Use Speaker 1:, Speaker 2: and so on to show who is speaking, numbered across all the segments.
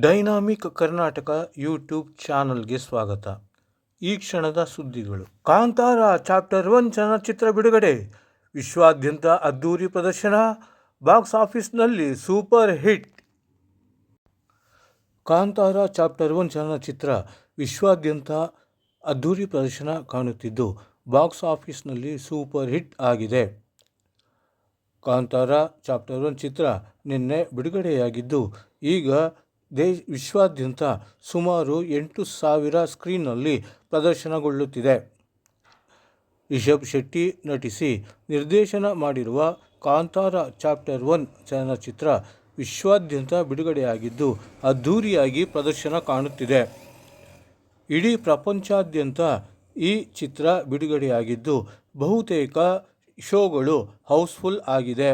Speaker 1: Dynamic Karnataka YouTube ಚಾನಲ್ಗೆ ಸ್ವಾಗತ. ಈ ಕ್ಷಣದ ಸುದ್ದಿಗಳು. ಕಾಂತಾರ ಚಾಪ್ಟರ್ 1 ಚಲನಚಿತ್ರ ಬಿಡುಗಡೆ, ವಿಶ್ವಾದ್ಯಂತ ಅದ್ದೂರಿ ಪ್ರದರ್ಶನ, ಬಾಕ್ಸ್ ಆಫೀಸ್ನಲ್ಲಿ ಸೂಪರ್ ಹಿಟ್. ಕಾಂತಾರ ಚಾಪ್ಟರ್ 1 ಚಲನಚಿತ್ರ ವಿಶ್ವಾದ್ಯಂತ ಅದ್ದೂರಿ ಪ್ರದರ್ಶನ ಕಾಣುತ್ತಿದ್ದು ಬಾಕ್ಸ್ ಆಫೀಸ್ನಲ್ಲಿ ಸೂಪರ್ ಹಿಟ್ ಆಗಿದೆ. ಕಾಂತಾರ ಚಾಪ್ಟರ್ 1 ಚಿತ್ರ ನಿನ್ನೆ ಬಿಡುಗಡೆಯಾಗಿದ್ದು ಈಗ ವಿಶ್ವಾದ್ಯಂತ ಸುಮಾರು 8,000 ಸ್ಕ್ರೀನ್ನಲ್ಲಿ ಪ್ರದರ್ಶನಗೊಳ್ಳುತ್ತಿದೆ. ರಿಷಬ್ ಶೆಟ್ಟಿ ನಟಿಸಿ ನಿರ್ದೇಶನ ಮಾಡಿರುವ ಕಾಂತಾರ ಚಾಪ್ಟರ್ 1 ಚಲನಚಿತ್ರ ವಿಶ್ವಾದ್ಯಂತ ಬಿಡುಗಡೆಯಾಗಿದ್ದು ಅದ್ದೂರಿಯಾಗಿ ಪ್ರದರ್ಶನ ಕಾಣುತ್ತಿದೆ. ಇಡೀ ಪ್ರಪಂಚಾದ್ಯಂತ ಈ ಚಿತ್ರ ಬಿಡುಗಡೆಯಾಗಿದ್ದು ಬಹುತೇಕ ಶೋಗಳು ಹೌಸ್ಫುಲ್ ಆಗಿದೆ.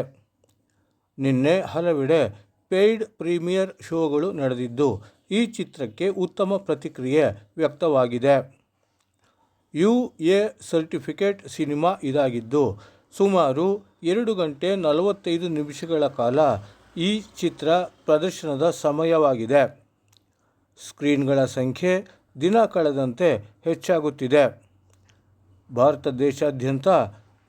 Speaker 1: ನಿನ್ನೆ ಹಲವೆಡೆ ಪೇಯ್ಡ್ ಪ್ರೀಮಿಯರ್ ಶೋಗಳು ನಡೆದಿದ್ದು ಈ ಚಿತ್ರಕ್ಕೆ ಉತ್ತಮ ಪ್ರತಿಕ್ರಿಯೆ ವ್ಯಕ್ತವಾಗಿದೆ. UA ಸರ್ಟಿಫಿಕೇಟ್ ಸಿನಿಮಾ ಇದಾಗಿದ್ದು ಸುಮಾರು 2 ಗಂಟೆ 45 ನಿಮಿಷಗಳ ಕಾಲ ಈ ಚಿತ್ರ ಪ್ರದರ್ಶನದ ಸಮಯವಾಗಿದೆ. ಸ್ಕ್ರೀನ್ಗಳ ಸಂಖ್ಯೆ ದಿನ ಕಳೆದಂತೆ ಹೆಚ್ಚಾಗುತ್ತಿದೆ. ಭಾರತ ದೇಶಾದ್ಯಂತ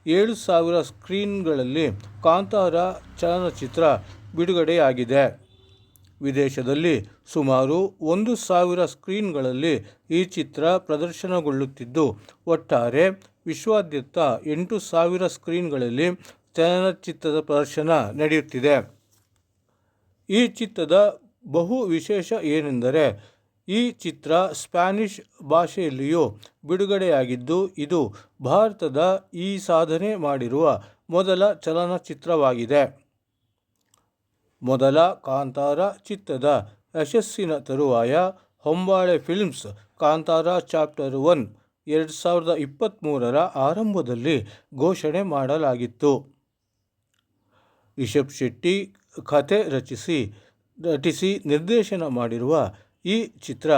Speaker 1: 7,000 ಸ್ಕ್ರೀನ್ಗಳಲ್ಲಿ ಕಾಂತಾರ ಚಲನಚಿತ್ರ ಬಿಡುಗಡೆಯಾಗಿದೆ. ವಿದೇಶದಲ್ಲಿ ಸುಮಾರು 1,000 ಸ್ಕ್ರೀನ್ಗಳಲ್ಲಿ ಈ ಚಿತ್ರ ಪ್ರದರ್ಶನಗೊಳ್ಳುತ್ತಿದ್ದು ಒಟ್ಟಾರೆ ವಿಶ್ವಾದ್ಯಂತ 8,000 ಸ್ಕ್ರೀನ್ಗಳಲ್ಲಿ ಚಲನಚಿತ್ರದ ಪ್ರದರ್ಶನ ನಡೆಯುತ್ತಿದೆ. ಈ ಚಿತ್ರದ ಬಹು ವಿಶೇಷ ಏನೆಂದರೆ ಈ ಚಿತ್ರ ಸ್ಪ್ಯಾನಿಷ್ ಭಾಷೆಯಲ್ಲಿಯೂ ಬಿಡುಗಡೆಯಾಗಿದ್ದು ಇದು ಭಾರತದ ಈ ಸಾಧನೆ ಮಾಡಿರುವ ಮೊದಲ ಚಲನಚಿತ್ರವಾಗಿದೆ. ಮೊದಲ ಕಾಂತಾರ ಚಿತ್ರದ ಯಶಸ್ಸಿನ ತರುವಾಯ ಹೊಂಬಾಳೆ ಫಿಲ್ಮ್ಸ್ ಕಾಂತಾರ ಚಾಪ್ಟರ್ 1 2023ರ ಆರಂಭದಲ್ಲಿ ಘೋಷಣೆ ಮಾಡಲಾಗಿತ್ತು. ರಿಷಬ್ ಶೆಟ್ಟಿ ಕಥೆ ರಚಿಸಿ ನಿರ್ದೇಶನ ಮಾಡಿರುವ ಈ ಚಿತ್ರ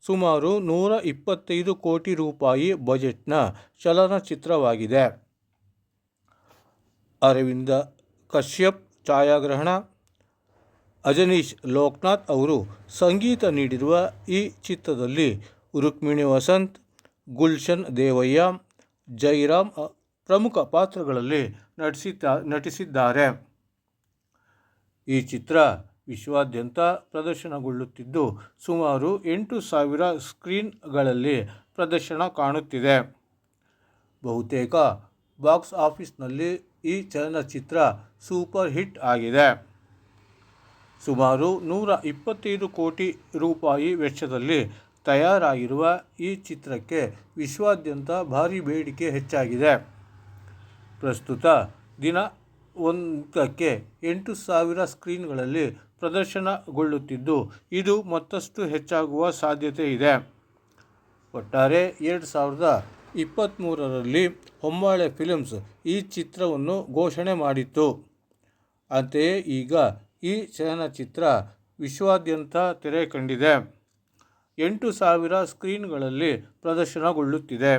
Speaker 1: ಸುಮಾರು 125 ಕೋಟಿ ರೂಪಾಯಿ ಬಜೆಟ್ನ ಚಲನಚಿತ್ರವಾಗಿದೆ. ಅರವಿಂದ ಕಶ್ಯಪ್ ಛಾಯಾಗ್ರಹಣ, ಅಜನೀಶ್ ಲೋಕನಾಥ್ ಅವರು ಸಂಗೀತ ನೀಡಿರುವ ಈ ಚಿತ್ರದಲ್ಲಿ ರುಕ್ಮಿಣಿ ವಸಂತ್, ಗುಲ್ಶನ್ ದೇವಯ್ಯ, ಜೈರಾಮ್ ಪ್ರಮುಖ ಪಾತ್ರಗಳಲ್ಲಿ ನಟಿಸಿದ್ದಾರೆ. ಈ ಚಿತ್ರ ವಿಶ್ವಾದ್ಯಂತ ಪ್ರದರ್ಶನಗೊಳ್ಳುತ್ತಿದ್ದು ಸುಮಾರು 8,000 ಸ್ಕ್ರೀನ್ಗಳಲ್ಲಿ ಪ್ರದರ್ಶನ ಕಾಣುತ್ತಿದೆ. ಬಹುತೇಕ ಬಾಕ್ಸ್ ಆಫೀಸ್ನಲ್ಲಿ ಈ ಚಲನಚಿತ್ರ ಸೂಪರ್ ಹಿಟ್ ಆಗಿದೆ. ಸುಮಾರು 125 ಕೋಟಿ ರೂಪಾಯಿ ವೆಚ್ಚದಲ್ಲಿ ತಯಾರಾಗಿರುವ ಈ ಚಿತ್ರಕ್ಕೆ ವಿಶ್ವಾದ್ಯಂತ ಭಾರೀ ಬೇಡಿಕೆ ಹೆಚ್ಚಾಗಿದೆ. ಪ್ರಸ್ತುತ ದಿನ ಒಂದಕ್ಕೆ 8,000 ಸ್ಕ್ರೀನ್ಗಳಲ್ಲಿ ಪ್ರದರ್ಶನಗೊಳ್ಳುತ್ತಿದ್ದು ಇದು ಮತ್ತಷ್ಟು ಹೆಚ್ಚಾಗುವ ಸಾಧ್ಯತೆ ಇದೆ. ಒಟ್ಟಾರೆ 2023ರಲ್ಲಿ ಹೊಂಬಾಳೆ ಫಿಲ್ಮ್ಸ್ ಈ ಚಿತ್ರವನ್ನು ಘೋಷಣೆ ಮಾಡಿತ್ತು. ಅಂತೆಯೇ ಈಗ ಈ ಚಲನಚಿತ್ರ ವಿಶ್ವಾದ್ಯಂತ ತೆರೆ ಕಂಡಿದೆ. 8,000 ಸ್ಕ್ರೀನ್ಗಳಲ್ಲಿ ಪ್ರದರ್ಶನಗೊಳ್ಳುತ್ತಿದೆ.